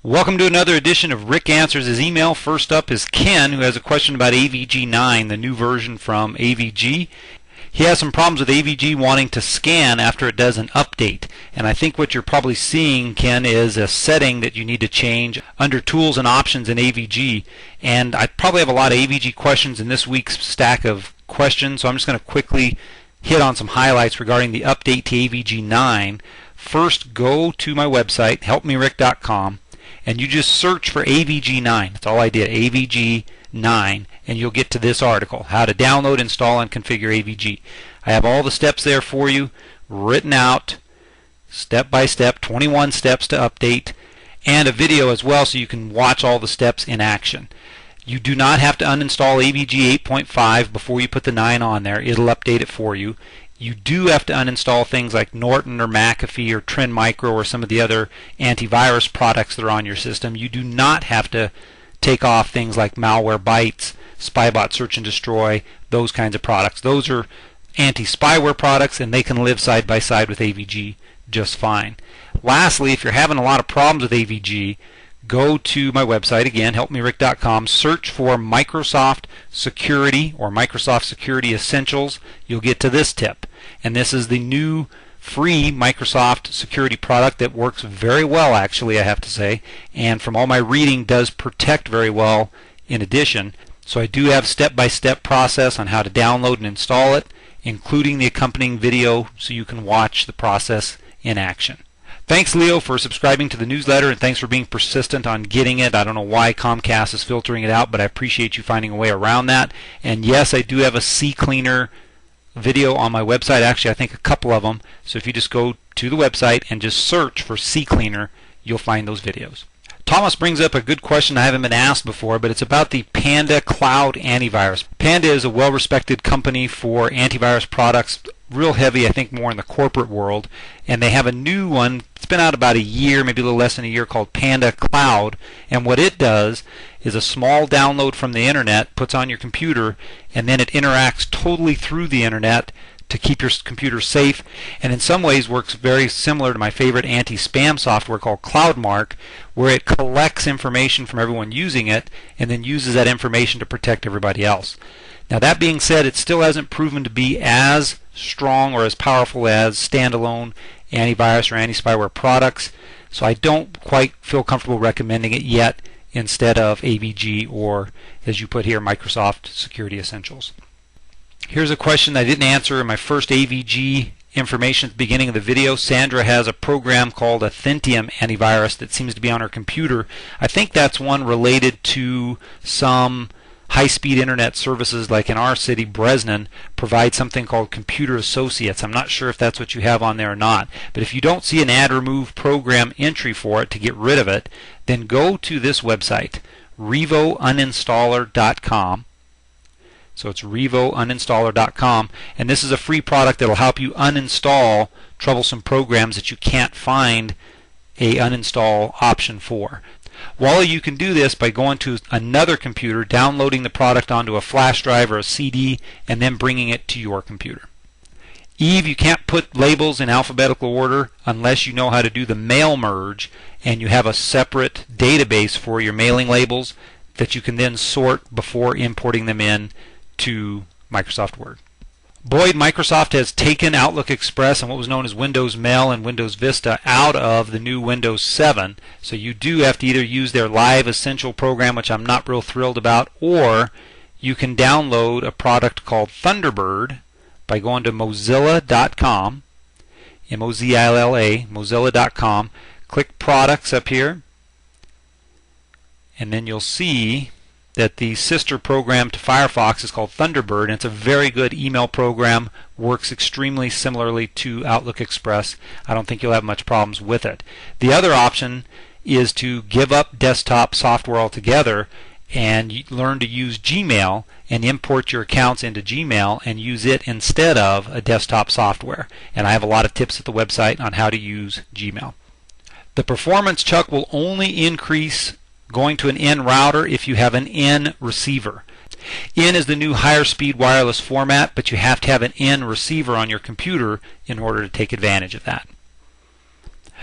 Welcome to another edition of Rick Answers His Email. First up is Ken, who has a question about AVG 9, the new version from AVG. He has some problems with AVG wanting to scan after it does an update. And I think what you're probably seeing, Ken, is a setting that you need to change under Tools and Options in AVG. And I probably have a lot of AVG questions in this week's stack of questions, so I'm just going to quickly hit on some highlights regarding the update to AVG 9. First, go to my website, helpmerick.com. and you just search for AVG 9. That's all I did, AVG 9, and you'll get to this article, how to download, install, and configure AVG. I have all the steps there for you, written out, step by step, 21 steps to update, and a video as well so you can watch all the steps in action. You do not have to uninstall AVG 8.5 before you put the 9 on there. It'll update it for you. You do have to uninstall things like Norton or McAfee or Trend Micro or some of the other antivirus products that are on your system. You do not have to take off things like Malware Bytes, Spybot Search and Destroy, those kinds of products. Those are anti-spyware products, and they can live side by side with AVG just fine. Lastly, if you're having a lot of problems with AVG, go to my website, again, helpmerick.com, search for Microsoft Security or Microsoft Security Essentials. You'll get to this tip. And this is the new free Microsoft Security product that works very well, actually, I have to say. And from all my reading, does protect very well in addition. So I do have step-by-step process on how to download and install it, including the accompanying video so you can watch the process in action. Thanks, Leo, for subscribing to the newsletter, and thanks for being persistent on getting it. I don't know why Comcast is filtering it out, but I appreciate you finding a way around that. And yes, I do have a CCleaner video on my website. Actually, I think a couple of them. So if you just go to the website and just search for CCleaner, you'll find those videos. Thomas brings up a good question I haven't been asked before, but it's about the Panda Cloud Antivirus. Panda is a well-respected company for antivirus products, real heavy, I think, more in the corporate world, and they have a new one. It's been out about a year, maybe a little less than a year, called Panda Cloud, and what it does is a small download from the internet, puts on your computer, and then it interacts totally through the internet to keep your computer safe, and in some ways works very similar to my favorite anti-spam software called CloudMark, where it collects information from everyone using it and then uses that information to protect everybody else. Now, that being said, it still hasn't proven to be as strong or as powerful as standalone antivirus or anti-spyware products, so I don't quite feel comfortable recommending it yet instead of AVG or, as you put here, Microsoft Security Essentials. Here's a question I didn't answer in my first AVG information at the beginning of the video. Sandra has a program called Authentium Antivirus that seems to be on her computer. I think that's one related to some high-speed internet services, like in our city, Bresnan, provide something called Computer Associates. I'm not sure if that's what you have on there or not. But if you don't see an add remove program entry for it to get rid of it, then go to this website, revouninstaller.com. So it's revouninstaller.com, and this is a free product that will help you uninstall troublesome programs that you can't find a uninstall option for. Well, you can do this by going to another computer, downloading the product onto a flash drive or a CD, and then bringing it to your computer. Eve, you can't put labels in alphabetical order unless you know how to do the mail merge, and you have a separate database for your mailing labels that you can then sort before importing them in to Microsoft Word. Boyd, Microsoft has taken Outlook Express and what was known as Windows Mail and Windows Vista out of the new Windows 7. So you do have to either use their Live Essential program, which I'm not real thrilled about, or you can download a product called Thunderbird by going to Mozilla.com, M-O-Z-I-L-L-A, Mozilla.com. Click Products up here, and then you'll see that the sister program to Firefox is called Thunderbird, and it's a very good email program, works extremely similarly to Outlook Express. I don't think you'll have much problems with it. The other option is to give up desktop software altogether and learn to use Gmail and import your accounts into Gmail and use it instead of a desktop software. And I have a lot of tips at the website on how to use Gmail. The performance, Chuck, will only increase going to an N router if you have an N receiver. N is the new higher speed wireless format, but you have to have an N receiver on your computer in order to take advantage of that.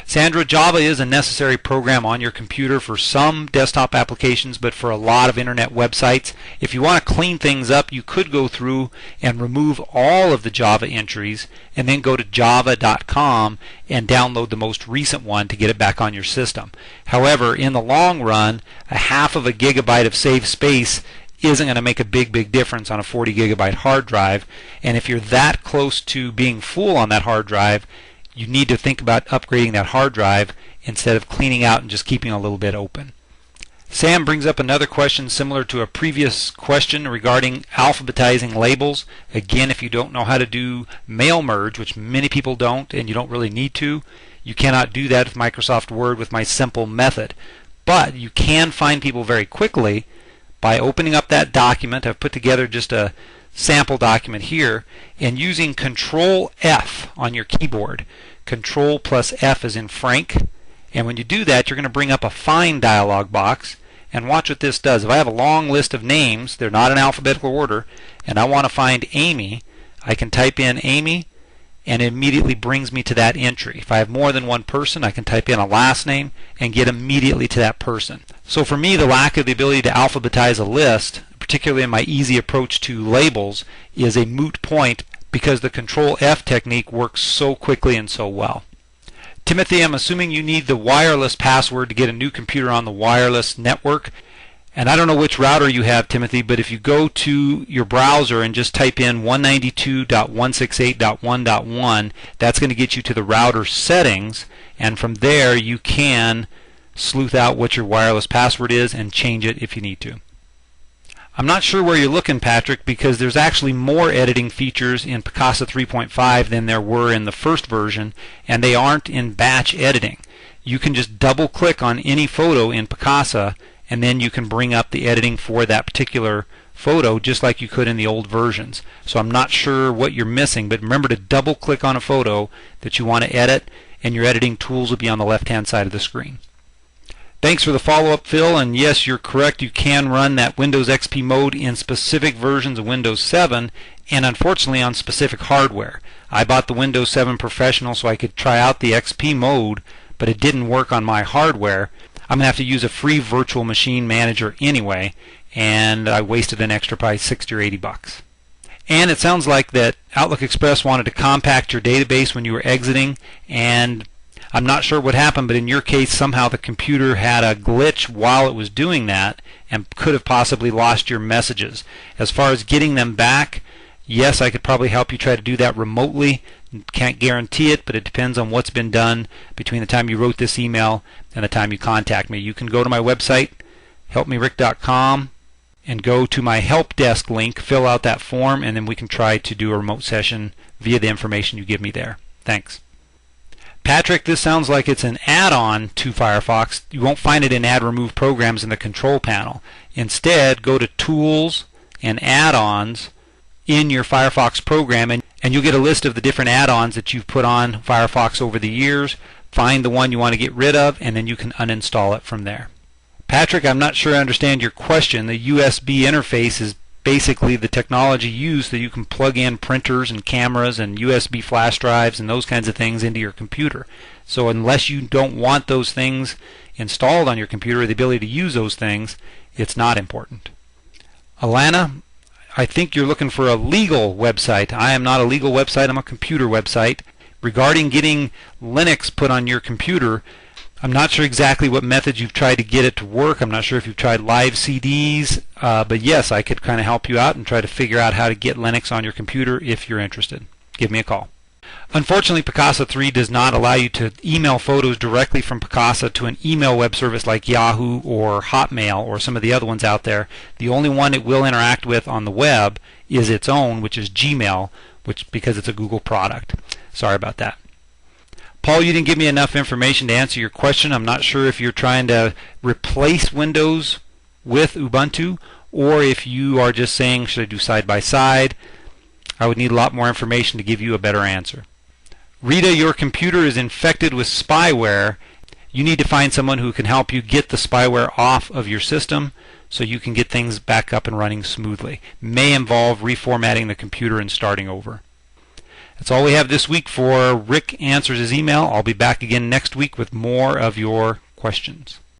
Sandra, Java is a necessary program on your computer for some desktop applications, but for a lot of internet websites. If you want to clean things up, you could go through and remove all of the Java entries and then go to java.com and download the most recent one to get it back on your system. However, in the long run, a half of a gigabyte of saved space isn't going to make a big difference on a 40 gigabyte hard drive, and if you're that close to being full on that hard drive, you need to think about upgrading that hard drive instead of cleaning out and just keeping a little bit open. Sam brings up another question similar to a previous question regarding alphabetizing labels. Again, if you don't know how to do mail merge, which many people don't and you don't really need to, you cannot do that with Microsoft Word with my simple method. But you can find people very quickly by opening up that document. I've put together just a sample document here, and using Control F on your keyboard. Control plus F is in Frank, and when you do that, you're going to bring up a Find dialog box, and watch what this does. If I have a long list of names, they're not in alphabetical order, and I want to find Amy, I can type in Amy, and it immediately brings me to that entry. If I have more than one person, I can type in a last name and get immediately to that person. So for me, the lack of the ability to alphabetize a list, particularly in my easy approach to labels, is a moot point because the Control F technique works so quickly and so well. Timothy, I'm assuming you need the wireless password to get a new computer on the wireless network. And I don't know which router you have, Timothy, but if you go to your browser and just type in 192.168.1.1, that's going to get you to the router settings, and from there you can sleuth out what your wireless password is and change it if you need to. I'm not sure where you're looking, Patrick, because there's actually more editing features in Picasa 3.5 than there were in the first version, and they aren't in batch editing. You can just double click on any photo in Picasa, and then you can bring up the editing for that particular photo just like you could in the old versions. So I'm not sure what you're missing, but remember to double click on a photo that you want to edit, and your editing tools will be on the left hand side of the screen. Thanks for the follow-up, Phil, and yes, you're correct. You can run that Windows XP mode in specific versions of Windows 7 and unfortunately on specific hardware. I bought the Windows 7 Professional so I could try out the XP mode, but it didn't work on my hardware. I'm going to have to use a free virtual machine manager anyway, and I wasted an extra probably 60 or 80 bucks. And it sounds like that Outlook Express wanted to compact your database when you were exiting, and I'm not sure what happened, but in your case somehow the computer had a glitch while it was doing that and could have possibly lost your messages. As far as getting them back, yes, I could probably help you try to do that remotely. Can't guarantee it, but it depends on what's been done between the time you wrote this email and the time you contact me. You can go to my website, helpmerick.com, and go to my help desk link, fill out that form, and then we can try to do a remote session via the information you give me there. Thanks. Patrick, this sounds like it's an add-on to Firefox. You won't find it in Add Remove Programs in the control panel. Instead, go to Tools and Add-ons in your Firefox program, and you'll get a list of the different add-ons that you've put on Firefox over the years. Find the one you want to get rid of, and then you can uninstall it from there. Patrick, I'm not sure I understand your question. The USB interface is basically the technology used so you can plug in printers and cameras and USB flash drives and those kinds of things into your computer. So unless you don't want those things installed on your computer or the ability to use those things, it's not important. Alana, I think you're looking for a legal website. I am not a legal website, I'm a computer website. Regarding getting Linux put on your computer, I'm not sure exactly what methods you've tried to get it to work. I'm not sure if you've tried live CDs, but yes, I could kind of help you out and try to figure out how to get Linux on your computer if you're interested. Give me a call. Unfortunately, Picasa 3 does not allow you to email photos directly from Picasa to an email web service like Yahoo or Hotmail or some of the other ones out there. The only one it will interact with on the web is its own, which is Gmail, because it's a Google product. Sorry about that. Paul, you didn't give me enough information to answer your question. I'm not sure if you're trying to replace Windows with Ubuntu or if you are just saying, should I do side by side? I would need a lot more information to give you a better answer. Rita, your computer is infected with spyware. You need to find someone who can help you get the spyware off of your system so you can get things back up and running smoothly. May involve reformatting the computer and starting over. That's all we have this week for Rick Answers His Email. I'll be back again next week with more of your questions.